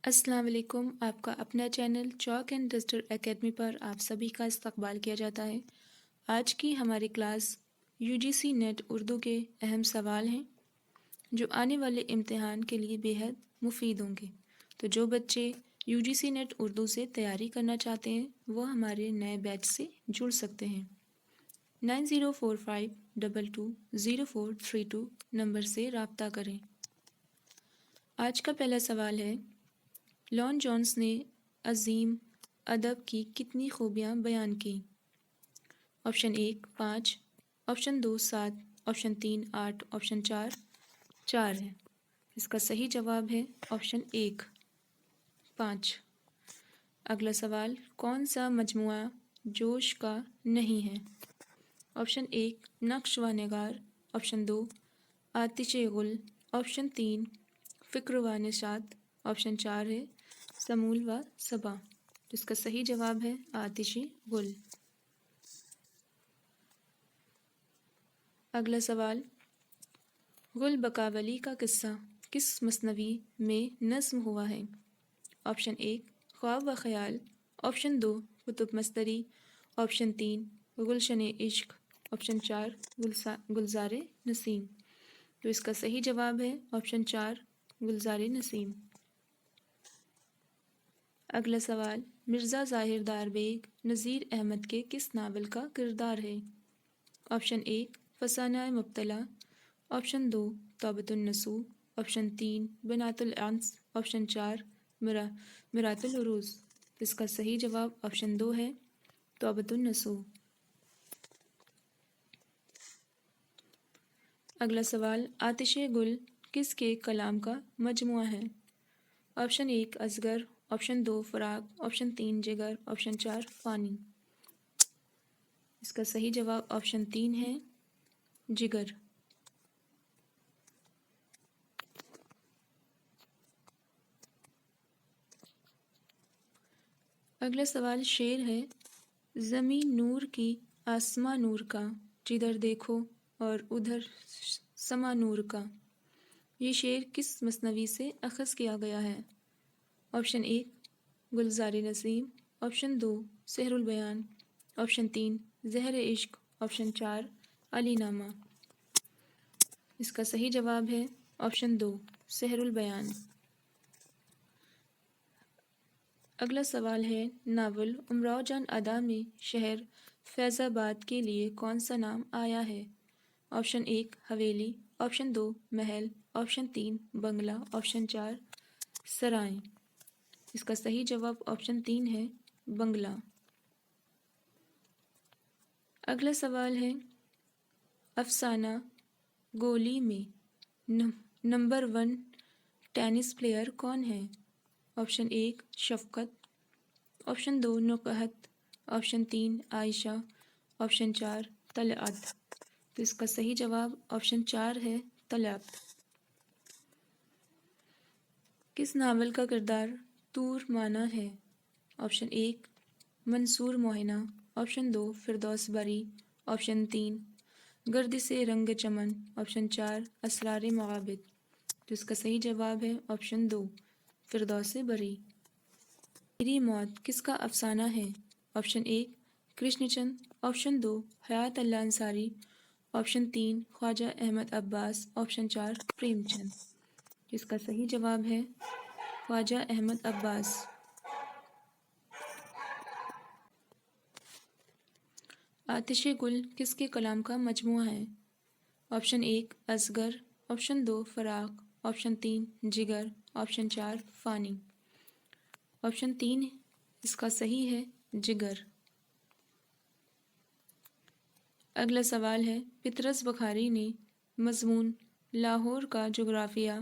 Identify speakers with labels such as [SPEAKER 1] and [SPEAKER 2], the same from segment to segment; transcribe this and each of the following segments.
[SPEAKER 1] السلام علیکم، آپ کا اپنا channel chalk and duster academy پر آپ سبھی کا استقبال کیا جاتا ہے۔ آج کی ہماری class U G C NET Urdu کے اہم سوال ہیں جو آنے والے امتحان کے لیے بے حد مفید ہوں گے۔ تو جو بچے U G C NET Urdu سے تیاری کرنا چاہتے ہیں وہ ہمارے نئے بیچ سے جڑ سکتے ہیں۔ 9045220432 نمبر سے رابطہ کریں۔ آج کا پہلا سوال ہے، لان جونس نے عظیم ادب کی کتنی خوبیاں بیان کی؟ آپشن 1 5، آپشن 2 7، آپشن 3 8، آپشن 4 ہے۔ اس کا صحیح جواب ہے آپشن 1 5۔ اگلا سوال، کون سا مجموعہ جوش کا نہیں ہے؟ آپشن 1 نقش و نگار، آپشن 2 آتش غل، آپشن 3 فکر و نشاط، آپشن 4 ہے سمول و صبا۔ اس کا صحیح جواب ہے آتش غل۔ اگلا سوال، غل بکاولی کا قصہ کس مثنوی میں نظم ہوا ہے؟ آپشن 1 خواب و خیال، آپشن 2 کتب مستری، آپشن 3 گلشن عشق، آپشن 4 گلزار نسیم۔ تو اس کا صحیح جواب ہے آپشن 4 گلزار نسیم۔ اگلا سوال، مرزا ظاہر دار بیگ نذیر احمد کے کس ناول کا کردار ہے؟ آپشن 1 فسانہ مبتلا، آپشن 2 توبۃ النصوح، آپشن 3 بنات الانس، آپشن 4 مرات العروض۔ اس کا صحیح جواب آپشن 2 ہے توبۃ النصوح۔ اگلا سوال، آتش گل کس کے کلام کا مجموعہ ہے؟ آپشن 1 اصغر، آپشن 2 فراق، آپشن 3 جگر، آپشن 4 فانی۔ اس کا صحیح جواب آپشن 3 ہے جگر۔ اگلا سوال شعر ہے، زمین نور کی آسماں نور کا، جدھر دیکھو اور ادھر سما نور کا۔ یہ شعر کس مثنوی سے اخذ کیا گیا ہے؟ آپشن 1 گلزار نسیم، آپشن 2 سحر البیان، آپشن 3 زہر عشق، آپشن 4 علی نامہ۔ اس کا صحیح جواب ہے آپشن 2 سحر البیان۔ اگلا سوال ہے، ناول امراؤ جان ادا میں شہر فیض آباد کے لیے کون سا نام آیا ہے؟ آپشن 1 حویلی، آپشن 2 محل، آپشن 3 بنگلہ، آپشن 4 سرائیں۔ اس کا صحیح جواب آپشن 3 ہے بنگلہ۔ اگلا سوال ہے، افسانہ گولی میں نمبر 1 ٹینس پلیئر کون ہے؟ آپشن 1 شفقت، آپشن 2 نکہت، آپشن 3 عائشہ، آپشن 4 طلعت۔ تو اس کا صحیح جواب آپشن 4 ہے طلعت۔ کس ناول کا کردار طور مانا ہے؟ آپشن 1 منصور موہنہ، آپشن 2 فردوس بری، آپشن 3 گرد سے رنگ چمن، آپشن 4 اسرار مغابط۔ تو اس کا صحیح جواب ہے آپشن 2 فردوس بری۔ میری موت کس کا افسانہ ہے؟ آپشن 1 کرشن چند، آپشن 2 حیات اللہ انصاری، آپشن 3 خواجہ احمد عباس، آپشن 4 پریم چند۔ اس کا صحیح جواب ہے خواجہ احمد عباس۔ آتش گل کس کے کلام کا مجموعہ ہے؟ آپشن 1 اصغر، آپشن 2 فراق، آپشن 3 جگر، آپشن 4 فانی۔ آپشن 3 اس کا صحیح ہے جگر۔ اگلا سوال ہے، پطرس بخاری نے مضمون لاہور کا جغرافیہ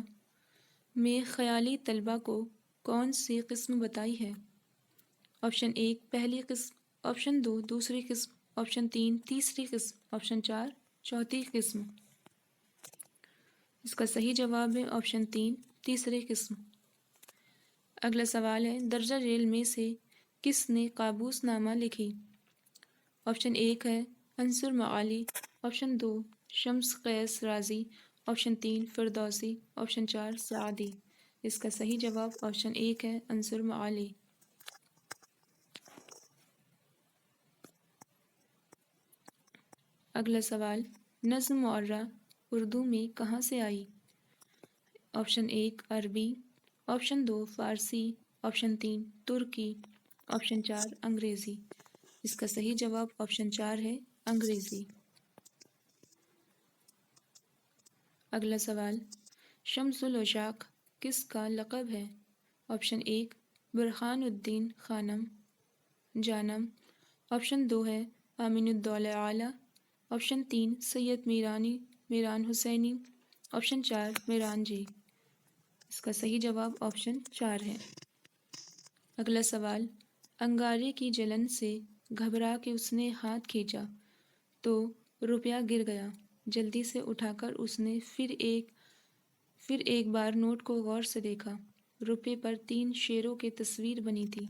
[SPEAKER 1] میں خیالی طلبہ کو کون سی قسم بتائی ہے؟ آپشن 1 پہلی قسم، آپشن 2 دوسری قسم، آپشن 3 تیسری قسم، آپشن 4 چوتھی قسم۔ اس کا صحیح جواب ہے آپشن 3 تیسری قسم۔ اگلا سوال ہے، درجہ ذیل میں سے کس نے قابوس نامہ لکھی؟ آپشن 1 ہے عنصر معالی، آپشن 2 شمس قیس رازی، آپشن 3 فردوسی، آپشن 4 سعدی۔ اس کا صحیح جواب آپشن 1 ہے عنصر معالی۔ اگلا سوال، نظم معرہ اردو میں کہاں سے آئی؟ آپشن 1 عربی، آپشن 2 فارسی، آپشن 3 ترکی، آپشن 4 انگریزی۔ اس کا صحیح جواب آپشن 4 ہے انگریزی۔ اگلا سوال، شمس العشاق کس کا لقب ہے؟ آپشن 1 برہان الدین خانم جانم، آپشن 2 ہے امین الدولہ اعلیٰ، آپشن 3 سید میران حسینی، آپشن 4 میران جی۔ اس کا صحیح جواب آپشن 4 ہے۔ اگلا سوال، انگارے کی جلن سے گھبرا کے اس نے ہاتھ کھینچا تو روپیہ گر گیا، جلدی سے اٹھا کر اس نے پھر ایک بار نوٹ کو غور سے دیکھا، روپے پر 3 شیروں کی تصویر بنی تھی۔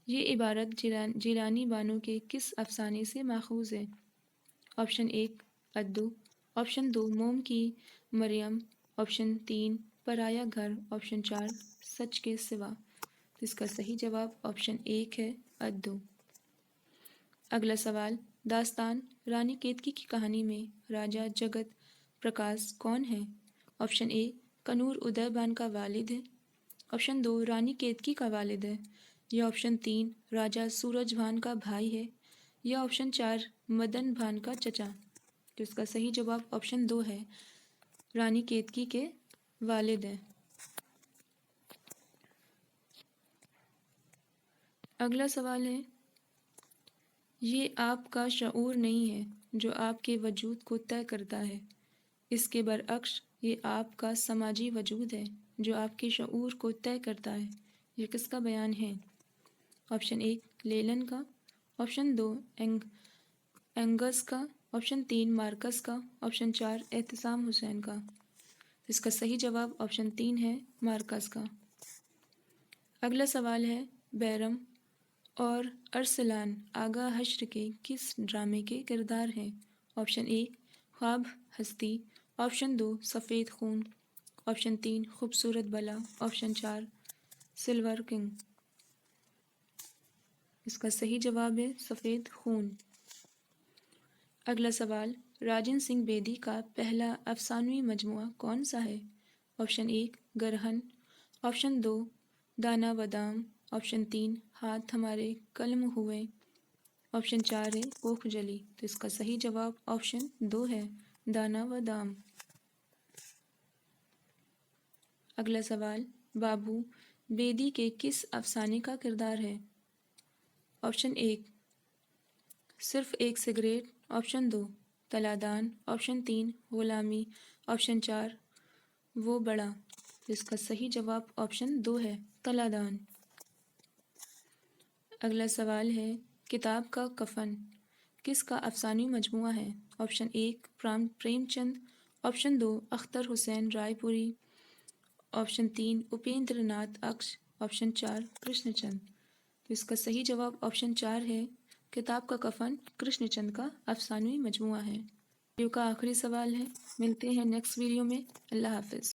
[SPEAKER 1] یہ عبارت جیلانی بانو کے کس افسانے سے ماخوذ ہے؟ آپشن 1 عدو، آپشن 2 موم کی مریم، آپشن 3 پرایا گھر، آپشن 4 سچ کے سوا۔ اس کا صحیح جواب آپشن 1 ہے عدو۔ اگلا سوال، داستان رانی کیتکی کی کہانی میں راجا جگت پرکاش کون ہے؟ آپشن 1 کنور ادے بان کا والد ہے، آپشن 2 رانی کیتکی کا والد ہے، یا آپشن 3 راجا سورج بھان کا بھائی ہے، یا آپشن 4 مدن بھان کا چچا۔ تو اس کا صحیح جواب آپشن 2 ہے رانی کیتکی کے والد ہے۔ اگلا سوال ہے، یہ آپ کا شعور نہیں ہے جو آپ کے وجود کو طے کرتا ہے، اس کے برعکس یہ آپ کا سماجی وجود ہے جو آپ کے شعور کو طے کرتا ہے۔ یہ کس کا بیان ہے؟ آپشن 1 لیلن کا، آپشن 2 اینگس کا، آپشن 3 مارکس کا، آپشن 4 احتسام حسین کا۔ اس کا صحیح جواب آپشن 3 ہے مارکس کا۔ اگلا سوال ہے، بیرم اور ارسلان آغا حشر کے کس ڈرامے کے کردار ہیں؟ آپشن 1 خواب ہستی، آپشن 2 سفید خون، آپشن 3 خوبصورت بلا، آپشن 4 سلور کنگ۔ اس کا صحیح جواب ہے سفید خون۔ اگلا سوال، راجن سنگھ بیدی کا پہلا افسانوی مجموعہ کون سا ہے؟ آپشن 1 گرہن، آپشن 2 دانا بادام، آپشن 3 ہاتھ ہمارے قلم ہوئے، آپشن 4 ہے کوکھ جلی۔ تو اس کا صحیح جواب آپشن 2 ہے دانا بادام۔ اگلا سوال، بابو بیدی کے کس افسانے کا کردار ہے؟ آپشن 1 صرف ایک سگریٹ، آپشن 2 تلادان، آپشن 3 غلامی، آپشن 4 وہ بڑا۔ اس کا صحیح جواب آپشن 2 ہے تلادان۔ اگلا سوال ہے، کتاب کا کفن کس کا افسانوی مجموعہ ہے؟ آپشن 1 پریم چند، آپشن 2 اختر حسین رائے پوری، آپشن 3 اپیندر ناتھ اکش، آپشن 4 کرشن چند۔ تو اس کا صحیح جواب آپشن 4 ہے کتاب کا کفن کرشن چند کا افسانوی مجموعہ ہے۔ ویڈیو کا آخری سوال ہے، ملتے ہیں نیکسٹ ویڈیو میں، اللہ حافظ۔